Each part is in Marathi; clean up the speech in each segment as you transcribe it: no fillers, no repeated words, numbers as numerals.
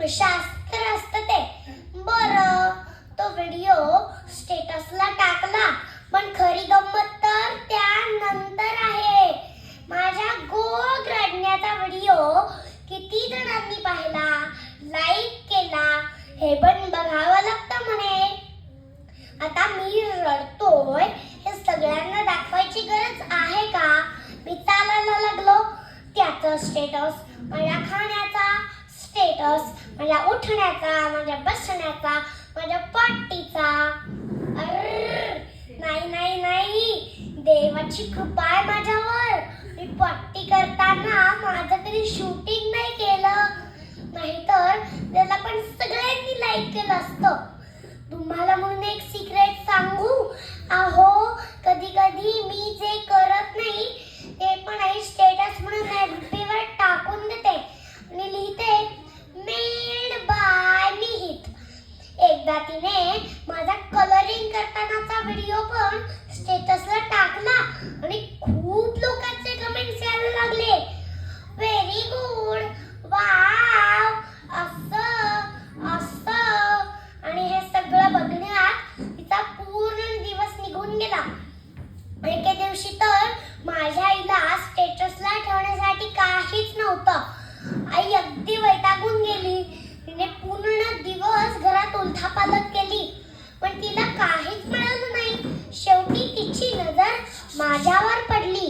तर्कशास्त्र असतं ते. बरं, तो व्हिडिओ स्टेटसला टाकला, पण खरी गंमत तर त्यानंतर आहे. माझ्या गोड रडण्याचा व्हिडिओ किती जणांनी पाहिला, लाईक केला हे पण बघावं लागतं म्हणे. आता मी रडतोय हे सगळ्यांना दाखवायची गरज आहे का? मी चालायला लागलो त्याचं स्टेटस, माझ्या खाण्याचा स्टेटस, माझ्या उठण्याचा, माझ्या बसण्याचा, माझ्या पट्टीचा. नाही नाही नाही, देवाची कृपा आहे माझ्यावर. मी पट्टी करताना माझं तरी शूटिंग नाही केलं, नाहीतर त्याला पण सगळ्यांनी लाईक केलं असतं. तुम्हाला म्हणून एक सिक्रेट सांगू, अहो कधी कधी मी जे करत नाही ते पण आई स्टेटस म्हणून FBवर टाकून देते आणि लिहिते मेड बाय मिहित. एकदा तिने माझा कलरिंग करतानाचा व्हिडिओ पण स्टेटसला टाकला आणि खूप लोकांचे कमेंट्स यायला लागले. व्हेरी गुड, वाव, असं असं. आणि हे सगळं बघण्यात तिचा पूर्ण दिवस निघून गेला. एके दिवशी तर माझ्या आईला स्टेटसला ठेवण्यासाठी काहीच नव्हतं. आई अगदी वैतागून गेली. तिने पूर्ण दिवस घरात उलथापालथ केली, पण तिला काहीच मिळालं नाही. शेवटी तिची नजर माझ्यावर पडली.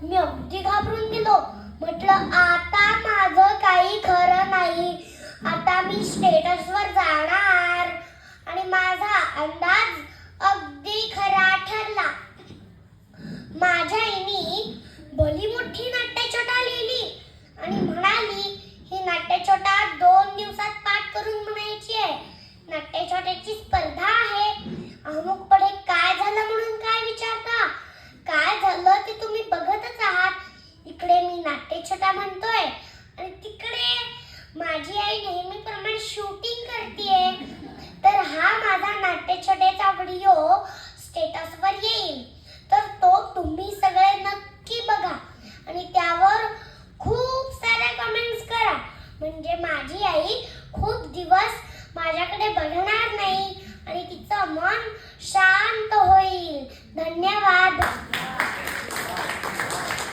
मी अगदी घाबरून गेलो. म्हटलं आता माझं काही खरं नाही. आता मी स्टेटसवर जाणार. आणि माझा अंदाज अगदी खरा ठरला. माझ्या आईने भली मोठी नाट्यछटा लिहिली आणि म्हणाली ही नाट्यछटा 2 दिवसात पाठ करून म्हणायची आहे. नाट्यछट्याची स्पर्धा आहे. अमुक पुढे काय झालं म्हणून काय विचारता? काय झालं ते तुम्ही बघतच आहात. इकडे मी नाट्यछटा म्हणतोय आणि तिकडे माझी आई नेहमीप्रमाणे शूटिंग करतेय. तर हा माझा नाट्यछटेचा व्हिडिओ स्टेटसवर येईल, तर तो तुम्ही सगळे नक्की बघा आणि त्यावर खूप साऱ्या कमेंट्स करा. म्हणजे माझी आई खूप दिवस माझ्याकडे बघणार नाही आणि तिचं मन शांत होईल. धन्यवाद.